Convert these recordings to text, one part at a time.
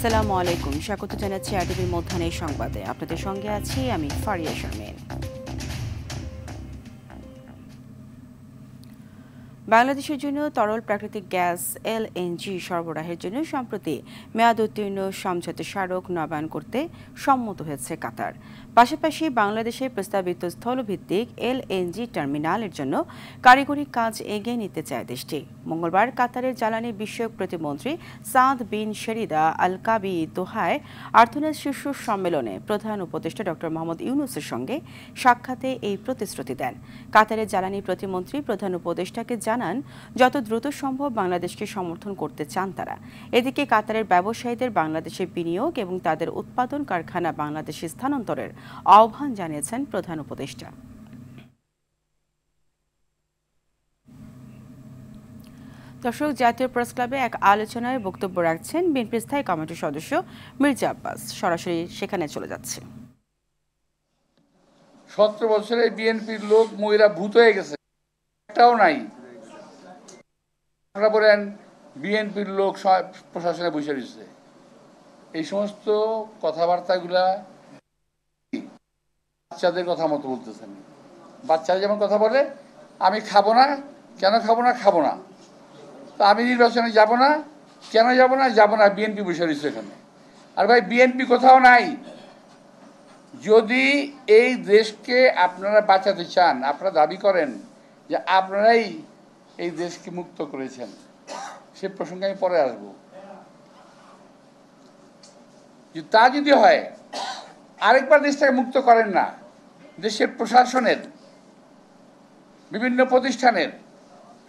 আসসালামু আলাইকুম, স্বাগত জানাচ্ছি আরটিভির মধ্যাহ্নের সংবাদে। আপনাদের সঙ্গে আছি আমি ফারিয়া শারমিন। বাংলাদেশের জন্য তরল প্রাকৃতিক গ্যাস এলএনজি সরবরাহের জন্য সম্প্রতি মেয়াদ উত্তীর্ণ সমঝোতা স্মারক নবায়ন করতে সম্মত হয়েছে কাতার। পাশাপাশি বাংলাদেশের প্রস্তাবিত স্থলভিত্তিক এলএনজি টার্মিনালের জন্য কারিগরি কাজ এগিয়ে নিতে চায় দেশটি। মঙ্গলবার কাতারের জ্বালানি বিষয়ক প্রতিমন্ত্রী সাদ বিন শেরিদা আল কাবি দোহায় আর্থনাদ শীর্ষ সম্মেলনে প্রধান উপদেষ্টা ডক্টর মোহাম্মদ ইউনূসের সঙ্গে সাক্ষাতে এই প্রতিশ্রুতি দেন। কাতারের জ্বালানি প্রতিমন্ত্রী প্রধান উপদেষ্টাকে জানান যত দ্রুত সম্ভব বাংলাদেশকে সমর্থন করতে চান তারা। এদিকে কাতারের ব্যবসায়ীদের বাংলাদেশে বিনিয়োগ এবং তাদের উৎপাদন কারখানা বাংলাদেশে স্থানান্তরের আহ্বান জানিয়েছেন প্রধান উপদেষ্টা। দর্শক, জাতীয় প্রেস ক্লাবে এক আলোচনায় বক্তব্য রাখছেন বিএনপির স্থায়ী কমিটির সদস্য মির্জা আব্বাস। সরাসরি সেখানে চলে যাচ্ছে। 17 বছরে বিএনপির লোক মহিলা ভূত হয়ে গেছে, একটাও নাই। আপনারা বলেন বিএনপির লোক প্রশাসনে বসে রয়েছে। এই সমস্ত কথাবার্তাগুলা বাচ্চাদের কথা মতো বলতেছেন। বাচ্চারা যেমন কথা বলে, আমি খাবো না, কেন খাবো না, খাবো না, তো আমি নির্বাচনে যাব না, কেন যাব না, যাব না, বিএনপি বসে রয়েছে এখানে। আর ভাই, বিএনপি কোথাও নাই। যদি এই দেশকে আপনারা বাঁচাতে চান, আপনারা দাবি করেন যে আপনারাই এই দেশকে মুক্ত করেছেন, সে প্রসঙ্গে আমি পরে আসবো। তা যদি হয়, আরেকবার দেশটাকে মুক্ত করেন না। দেশের প্রশাসনের বিভিন্ন প্রতিষ্ঠানের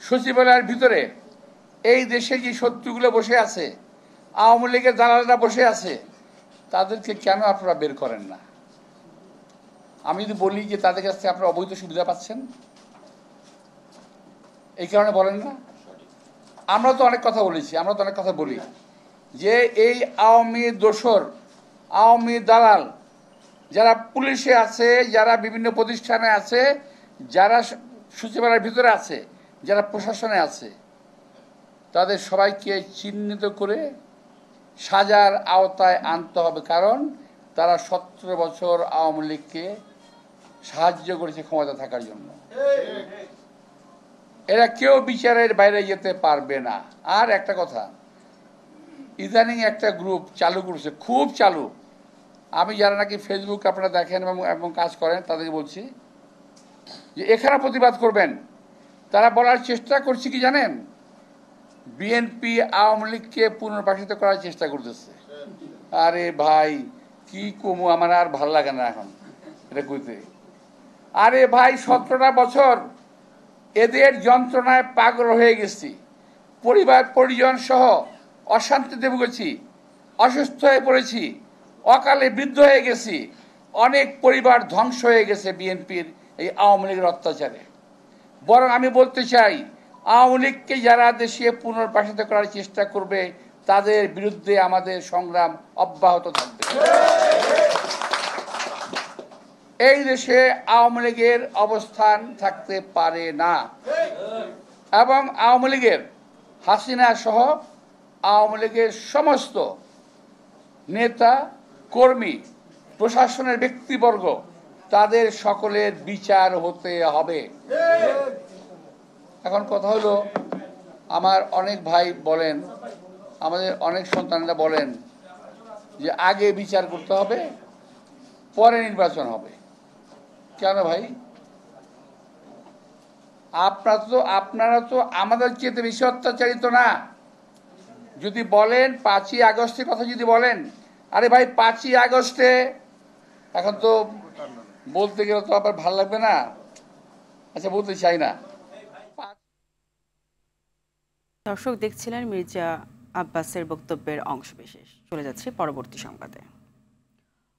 সচিবালয়ের ভিতরে এই দেশে যে শত্রুগুলো বসে আছে, আওয়ামী লীগের দালালরা বসে আছে, তাদেরকে কেন আপনারা বের করেন না? আমি যদি বলি যে তাদের কাছ থেকে আপনারা অবৈধ সুবিধা পাচ্ছেন, এই কারণে বলেন না? আমরা তো অনেক কথা বলেছি, আমরা তো অনেক কথা বলি যে এই আওয়ামী দোসর, আওয়ামী দালাল যারা পুলিশে আছে, যারা বিভিন্ন প্রতিষ্ঠানে আছে, যারা সচিবালয়ের ভিতরে আছে, যারা প্রশাসনে আছে, তাদের সবাইকে চিহ্নিত করে সাজার আওতায় আনতে হবে। কারণ তারা 17 বছর আওয়ামী লীগকে সাহায্য করেছে ক্ষমতা থাকার জন্য। এরা কেউ বিচারের বাইরে যেতে পারবে না। আর একটা কথা, ইদানিং একটা গ্রুপ চালু করেছে, খুব চালু। আমি যারা নাকি ফেসবুক আপনারা দেখেন এবং কাজ করেন, তাদেরকে বলছি যে এখানে প্রতিবাদ করবেন। তারা বলার চেষ্টা করছে কি জানেন? বিএনপি আওয়ামী লীগকে পুনর্বাসিত করার চেষ্টা করতেছে। আরে ভাই, কি কমু, আমার আর ভাল লাগে না এখন এটা কইতে। আরে ভাই, 17টা বছর এদের যন্ত্রণায় পাগল হয়ে গেছি, পরিবার পরিজন সহ অশান্তিতে ভুগেছি, অসুস্থ হয়ে পড়েছি, অকালে বৃদ্ধ হয়ে গেছি। অনেক পরিবার ধ্বংস হয়ে গেছে বিএনপির এই আওয়ামী লীগের অত্যাচারে। বরং আমি বলতে চাই, আওয়ামী লীগকে যারা দেশে পুনর্বাসিত করার চেষ্টা করবে, তাদের বিরুদ্ধে আমাদের সংগ্রাম অব্যাহত থাকবে। এই দেশে আওয়ামী লীগের অবস্থান থাকতে পারে না। এবং আওয়ামী লীগের হাসিনা সহ আওয়ামী লীগের সমস্ত নেতা কর্মী, প্রশাসনের ব্যক্তিবর্গ, তাদের সকলের বিচার হতে হবে। এখন কথা হলো, আমার অনেক ভাই বলেন, আমাদের অনেক সন্তানরা বলেন যে আগে বিচার করতে হবে, পরে নির্বাচন হবে। কেন ভাই? আপনারা তো আমাদের চেয়ে বেশি অত্যাচারিত না। যদি বলেন 5ই আগস্টের কথা যদি বলেন, আরে ভাই 5ই আগস্টে, এখন তো বলতে গেলে তো আবার ভালো লাগবে না, আচ্ছা বলতে চাই না। দর্শক, দেখছিলেন মির্জা আব্বাসের বক্তব্যের অংশবিশেষ। চলে যাচ্ছে পরবর্তী সংবাদে।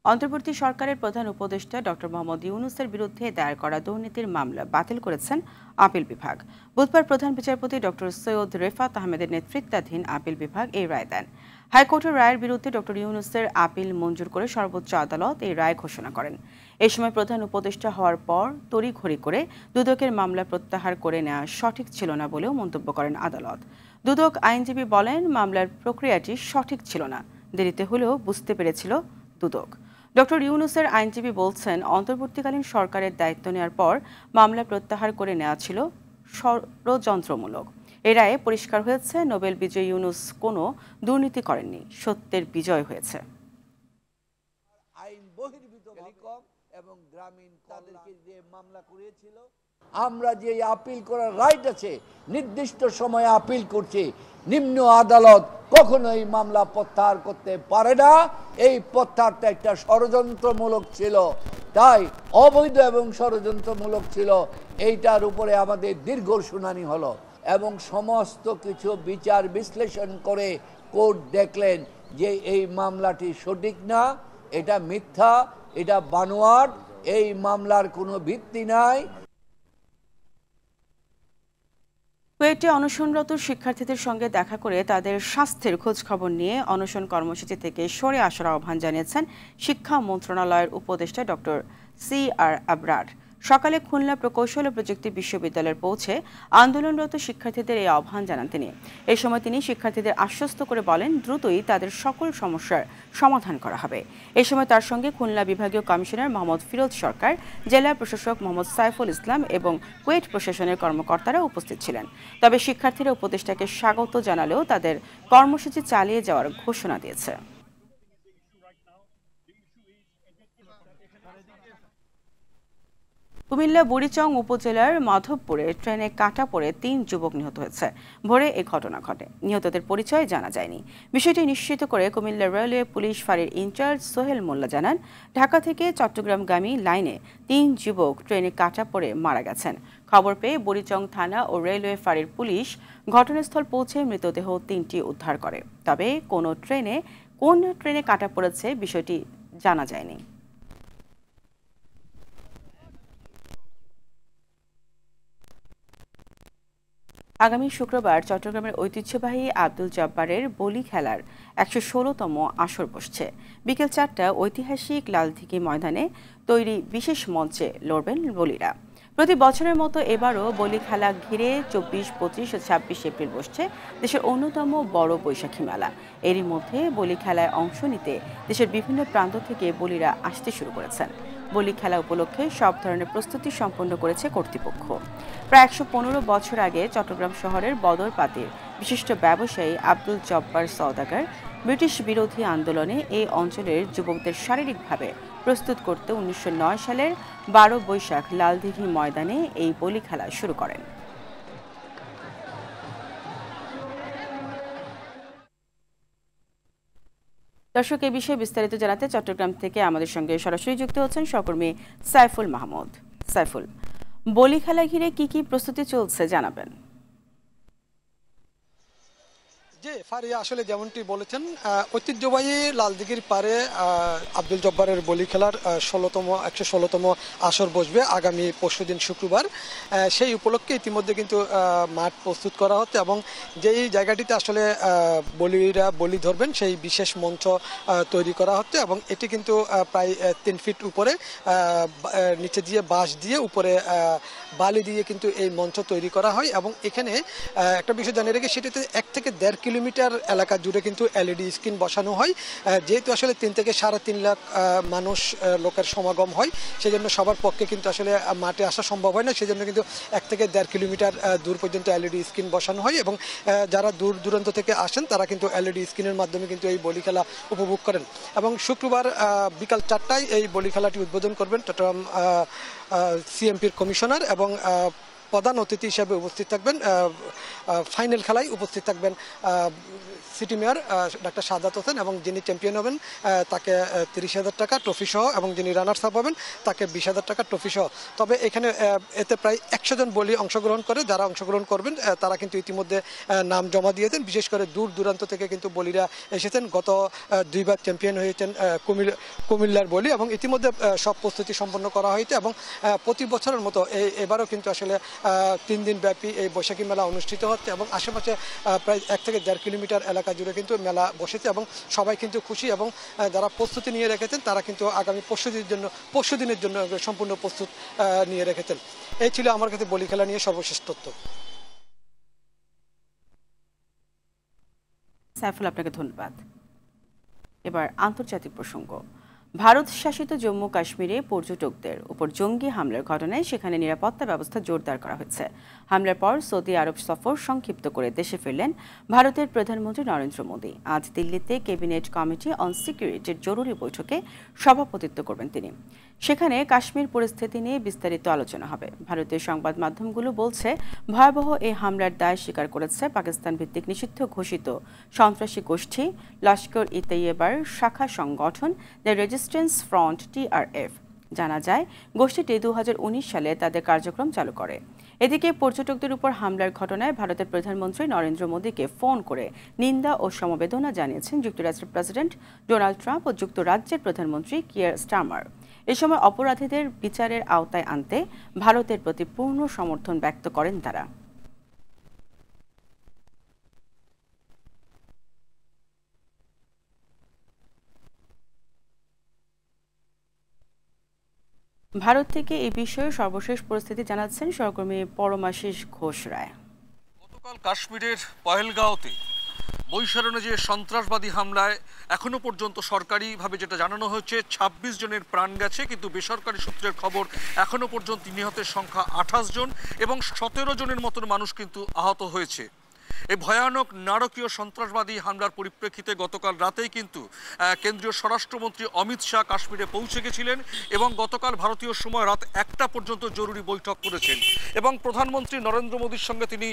অন্তর্বর্তী সরকারের প্রধান উপদেষ্টা ডক্টর মোহাম্মদ ইউনূসের বিরুদ্ধে দায়ের করা দুর্নীতির মামলা বাতিল করেছেন আপিল বিভাগ। বুধবার প্রধান বিচারপতি ডক্টর সৈয়দ রেফাত আহমেদের নেতৃত্বাধীন আপিল বিভাগ এই রায় দেন। হাইকোর্টের রায়ের বিরুদ্ধে ডক্টর ইউনূসের আপিল মঞ্জুর করে সর্বোচ্চ আদালত এই রায় ঘোষণা করেন। এই সময় প্রধান উপদেষ্টা হওয়ার পর তড়িঘড়ি করে দুদকের মামলা প্রত্যাহার করে নেওয়া সঠিক ছিল না বলেও মন্তব্য করেন আদালত। দুদক আইনজীবী বলেন, মামলার প্রক্রিয়াটি সঠিক ছিল না, দেরিতে হলেও বুঝতে পেরেছিল দুদক। ডক্টর ইউনূসের আইনজীবী বলছেন, অন্তর্বর্তীকালীন সরকারের দায়িত্ব নেওয়ার পর মামলা প্রত্যাহার করে নেওয়া ছিল ষড়যন্ত্রমূলক। এ রায়ে পরিষ্কার হয়েছে, নোবেল বিজয়ী ইউনূস কোনো দুর্নীতি করেননি, সত্যের বিজয় হয়েছে। আইন বহির্ভূত এবং গ্রামীণ তাদেরকে যে মামলা করেছিল, আমরা যে আপিল করার রাইট আছে, নির্দিষ্ট সময়ে আপিল করছি, নিম্ন আদালত কখনো এই মামলা প্রত্যাহার করতে পারে না। এই প্রত্যাহারটা একটা ষড়যন্ত্রমূলক ছিল, তাই অবৈধ এবং ষড়যন্ত্রমূলক ছিল। এইটার উপরে আমাদের দীর্ঘ শুনানি হলো এবং সমস্ত কিছু বিচার বিশ্লেষণ করে কোর্ট দেখলেন যে এই মামলাটি সঠিক না, এটা মিথ্যা, এটা বানোয়াট, এই মামলার কোনো ভিত্তি নাই। কুয়েটে অনশনরত শিক্ষার্থীদের সঙ্গে দেখা করে তাদের স্বাস্থ্যের খোঁজ খবর নিয়ে অনশন কর্মসূচি থেকে সরে আসার আহ্বান জানিয়েছেন শিক্ষা মন্ত্রণালয়ের উপদেষ্টা ডক্টর CR আবরার। সকালে খুলনা প্রকৌশল ও প্রযুক্তি বিশ্ববিদ্যালয়ে পৌঁছে আন্দোলনরত শিক্ষার্থীদের এই আহ্বান জানান তিনি। এই সময় তিনি শিক্ষার্থীদের আশ্বস্ত করে বলেন, দ্রুতই তাদের সকল সমস্যার সমাধান করা হবে। এই সময় তার সঙ্গে খুলনা বিভাগীয় কমিশনার মোহাম্মদ ফিরোজ সরকার, জেলা প্রশাসক মোহাম্মদ সাইফুল ইসলাম এবং কুয়েট প্রশাসনের কর্মকর্তারা উপস্থিত ছিলেন। তবে শিক্ষার্থীরা উপদেষ্টাকে স্বাগত জানালেও তাদের কর্মসূচি চালিয়ে যাওয়ার ঘোষণা দিয়েছে। কুমিল্লা বুড়িচং উপজেলার মাধবপুরে ট্রেনে কাটা পড়ে 3 যুবক নিহত হয়েছে। ভোরে এই ঘটনা ঘটে। নিহতদের পরিচয় জানা যায়নি। বিষয়টি নিশ্চিত করে কুমিল্লা রেলওয়ে পুলিশ ফাঁড়ির ইনচার্জ সোহেল মোল্লা জানান, ঢাকা থেকে চট্টগ্রামগামী লাইনে 3 যুবক ট্রেনে কাটা পড়ে মারা গেছেন। খবর পেয়ে বুড়িচং থানা ও রেলওয়ে ফাঁড়ির পুলিশ ঘটনাস্থল পৌঁছে মৃতদেহ 3টি উদ্ধার করে। তবে কোন ট্রেনে কাটা পড়েছে বিষয়টি জানা যায়নি। আগামী শুক্রবার চট্টগ্রামের ঐতিহ্যবাহী আব্দুল জব্বারের বলি খেলার 116তম আসর বসছে। বিকেল 4টায় ঐতিহাসিক লালদিঘি ময়দানে তৈরি বিশেষ মঞ্চে লড়বেন বলিরা। প্রতি বছরের মতো এবারও বলি খেলা ঘিরে 24, 25 ও 26 এপ্রিল বসছে দেশের অন্যতম বড় বৈশাখী মেলা। এরই মধ্যে বলি খেলায় অংশ নিতে দেশের বিভিন্ন প্রান্ত থেকে বলিরা আসতে শুরু করেছেন। বলি খেলা উপলক্ষে সব ধরনের প্রস্তুতি সম্পন্ন করেছে কর্তৃপক্ষ। প্রায় 115 বছর আগে চট্টগ্রাম শহরের বদরপাতির বিশিষ্ট ব্যবসায়ী আব্দুল জব্বার সওদাগর ব্রিটিশ বিরোধী আন্দোলনে এই অঞ্চলের যুবকদের শারীরিকভাবে প্রস্তুত করতে 1909 সালের 12 বৈশাখ লালদিঘি ময়দানে এই বলি খেলা শুরু করেন। দর্শক, এই বিষয়ে বিস্তারিত জানাতে চট্টগ্রাম থেকে আমাদের সঙ্গে সরাসরি যুক্ত হচ্ছেন সহকর্মী সাইফুল মাহমুদ। সাইফুল, বলি খেলা ঘিরে কি কি প্রস্তুতি চলছে জানাবেন? জি ফারিয়া, আসলে যেমনটি বলেছেন, ঐতিহ্যবাহী লালদিঘির পারে আব্দুল জব্বারের বলি খেলার 116তম আসর বসবে আগামী পরশুদিন শুক্রবার। সেই উপলক্ষে ইতিমধ্যে কিন্তু মাঠ প্রস্তুত করা হচ্ছে এবং যেই জায়গাটিতে আসলে বলিরা বলি ধরবেন সেই বিশেষ মঞ্চ তৈরি করা হচ্ছে এবং এটি কিন্তু প্রায় 3 ফিট উপরে নিচে দিয়ে বাঁশ দিয়ে উপরে বালি দিয়ে কিন্তু এই মঞ্চ তৈরি করা হয় এবং এখানে একটা বিষয় জানিয়ে রেখে, সেটাতে 1 থেকে 1.5 কিলোমিটার এলাকা জুড়ে কিন্তু LED স্ক্রিন বসানো হয়। যেহেতু আসলে 3 থেকে 3.5 লাখ মানুষ লোকের সমাগম হয়, সেজন্য সবার পক্ষে কিন্তু আসলে মাঠে আসা সম্ভব হয় না। সেজন্য কিন্তু 1 থেকে 1.5 কিলোমিটার দূর পর্যন্ত LED স্ক্রিন বসানো হয় এবং যারা দূর দূরান্ত থেকে আসেন তারা কিন্তু LED স্ক্রিনের মাধ্যমে কিন্তু এই বলি খেলা উপভোগ করেন। এবং শুক্রবার বিকাল 4টায় এই বলি খেলাটি উদ্বোধন করবেন চট্টগ্রাম CMPর কমিশনার এবং প্রধান অতিথি হিসেবে উপস্থিত থাকবেন, ফাইনাল খেলায় উপস্থিত থাকবেন city mayor doctor Sadat Hossain এবং যিনি চ্যাম্পিয়ন হবেন তাকে 30,000 টাকা ট্রফি সহ এবং যিনি রানার্স আপ হবেন তাকে 20,000 টাকা ট্রফি সহ। তবে এখানে এতে প্রায় 100 জন বলি অংশগ্রহণ করে। যারা অংশগ্রহণ করবেন তারা কিন্তু ইতিমধ্যে নাম জমা দিয়েছেন। বিশেষ করে দূর দূরান্ত থেকে কিন্তু বলিরা এসেছেন। গত 2 বার চ্যাম্পিয়ন হয়েছেন কুমিল্লার বলি এবং ইতিমধ্যে সব প্রস্তুতি সম্পন্ন করা হয়েছে এবং প্রতি বছরের মতো এবারও কিন্তু আসলে 3 দিন ব্যাপী এই বৈশাখী মেলা অনুষ্ঠিত হচ্ছে এবং আশেপাশে প্রায় 1 থেকে 1.5 কিলোমিটার এলাকা জুড়ে কিন্তু মেলা বসেছে এবং সবাই কিন্তু খুশি এবং যারা প্রস্তুতি নিয়ে রেখেছেন তারা কিন্তু আগামী পরশুদিনের জন্য সম্পূর্ণ প্রস্তুত নিয়ে রেখেছেন। এই ছিল আমার কাছে বলি খেলা নিয়ে সর্বশেষ তথ্য। সাইফুল, আপনাকে ধন্যবাদ। এবার আন্তর্জাতিক প্রসঙ্গ। ভারত শাসিত জম্মু কাশ্মীরে পর্যটকদের উপর জঙ্গি হামলার ঘটনায় সেখানে নিরাপত্তা ব্যবস্থা জোরদার করা হয়েছে। হামলার পর সৌদি আরব সফর সংক্ষিপ্ত করে দেশে ফিরলেন ভারতের প্রধানমন্ত্রী নরেন্দ্র মোদী। আজ দিল্লিতে ক্যাবিনেট কমিটি অন সিকিউরিটির জরুরি বৈঠকে সভাপতিত্ব করবেন তিনি। সেখানে কাশ্মীর পরিস্থিতি নিয়ে বিস্তারিত আলোচনা হবে। ভারতীয় সংবাদ মাধ্যমগুলো বলছে, ভয়াবহ এই হামলার দায় স্বীকার করেছে পাকিস্তান ভিত্তিক নিষিদ্ধ ঘোষিত সন্ত্রাসী গোষ্ঠী লস্কর-ই-তৈয়বার শাখা সংগঠন দ্য রেজিস্ট্যান্স ফ্রন্ট TRF। জানা যায়, গোষ্ঠীটি 2019 সালে তাদের কার্যক্রম চালু করে। এদিকে পর্যটকদের উপর হামলার ঘটনায় ভারতের প্রধানমন্ত্রী নরেন্দ্র মোদীকে ফোন করে নিন্দা ও সমবেদনা জানিয়েছেন যুক্তরাষ্ট্রের প্রেসিডেন্ট ডোনাল্ড ট্রাম্প ও যুক্তরাজ্যের প্রধানমন্ত্রী কিয়ার স্টারমার। এ সময় অপরাধীদের বিচারের আওতায় আনতে ভারতের প্রতি পূর্ণ সমর্থন ব্যক্ত করেন তারা। ভারত থেকে এই বিষয়ে সর্বশেষ পরিস্থিতি জানাচ্ছেন সহকর্মী পরমাশিস ঘোষ রায়। গতকাল কাশ্মীরের পহেলগাঁওতে বৈশারণে যে সন্ত্রাসবাদী হামলায় এখনো পর্যন্ত সরকারিভাবে যেটা জানানো হয়েছে 26 জনের প্রাণ গেছে, কিন্তু বেসরকারি সূত্রের খবর এখনো পর্যন্ত নিহতের সংখ্যা 28 জন এবং 17 জনের মতন মানুষ কিন্তু আহত হয়েছে। এই ভয়ানক নারকীয় সন্ত্রাসবাদী হামলার পরিপ্রেক্ষিতে গতকাল রাতেই কিন্তু কেন্দ্রীয় স্বরাষ্ট্রমন্ত্রী অমিত শাহ কাশ্মীরে পৌঁছে গেছিলেন এবং গতকাল ভারতীয় সময় রাত 1টা পর্যন্ত জরুরি বৈঠক করেছেন এবং প্রধানমন্ত্রী নরেন্দ্র মোদীর সঙ্গে তিনি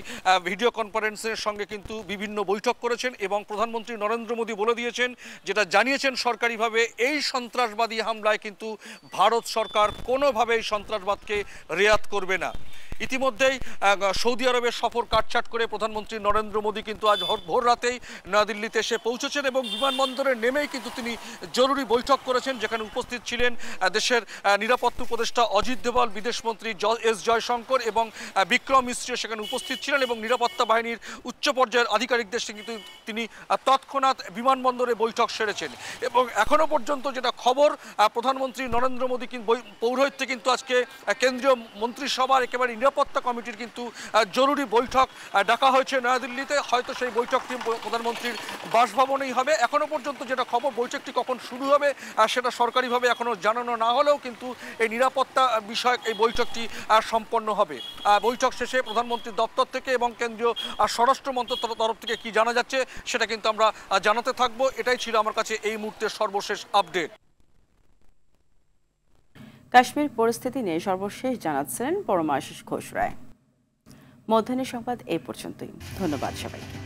ভিডিও কনফারেন্সের সঙ্গে কিন্তু বিভিন্ন বৈঠক করেছেন এবং প্রধানমন্ত্রী নরেন্দ্র মোদী বলে দিয়েছেন, যেটা জানিয়েছেন সরকারিভাবে, এই সন্ত্রাসবাদী হামলায় কিন্তু ভারত সরকার কোনোভাবেই সন্ত্রাসবাদকে রেয়াত করবে না। ইতিমধ্যেই সৌদি আরবের সফর কাটছাট করে প্রধানমন্ত্রী নরেন্দ্র মোদী কিন্তু আজ ভোর রাতেই নয়াদিল্লিতে এসে পৌঁছেছেন এবং বিমানবন্দরে নেমেই কিন্তু তিনি জরুরি বৈঠক করেছেন, যেখানে উপস্থিত ছিলেন দেশের নিরাপত্তা উপদেষ্টা অজিত দোভাল, বিদেশমন্ত্রী এস জয়শঙ্কর এবং বিক্রম মিশ্র সেখানে উপস্থিত ছিলেন এবং নিরাপত্তা বাহিনীর উচ্চ পর্যায়ের আধিকারিকদের সঙ্গে কিন্তু তিনি তৎক্ষণাৎ বিমানবন্দরে বৈঠক সেরেছেন। এবং এখনো পর্যন্ত যেটা খবর, প্রধানমন্ত্রী নরেন্দ্র মোদী পৌরোহিত্যে কিন্তু আজকে কেন্দ্রীয় মন্ত্রিসভার একেবারে নিরাপত্তা কমিটির কিন্তু জরুরি বৈঠক ডাকা হয়েছে নয়াদিল্লিতে। হয়তো সেই বৈঠকটি প্রধানমন্ত্রীর বাসভবনেই হবে। এখনো পর্যন্ত যেটা খবর, বৈঠকটি কখন শুরু হবে সেটা সরকারিভাবে এখনো জানানো না হলেও কিন্তু এই নিরাপত্তা বিষয়ক এই বৈঠকটি সম্পন্ন হবে। বৈঠক শেষে প্রধানমন্ত্রীর দপ্তর থেকে এবং কেন্দ্রীয় স্বরাষ্ট্র মন্ত্রকের তরফ থেকে কি জানা যাচ্ছে সেটা কিন্তু আমরা জানাতে থাকবো। এটাই ছিল আমার কাছে এই মুহূর্তের সর্বশেষ আপডেট। কাশ্মীর পরিস্থিতি নিয়ে সর্বশেষ জানাচ্ছেন পরমাশিস ঘোষ রায়। মধ্যাহ্নের সংবাদ এই পর্যন্তই। ধন্যবাদ সবাইকে।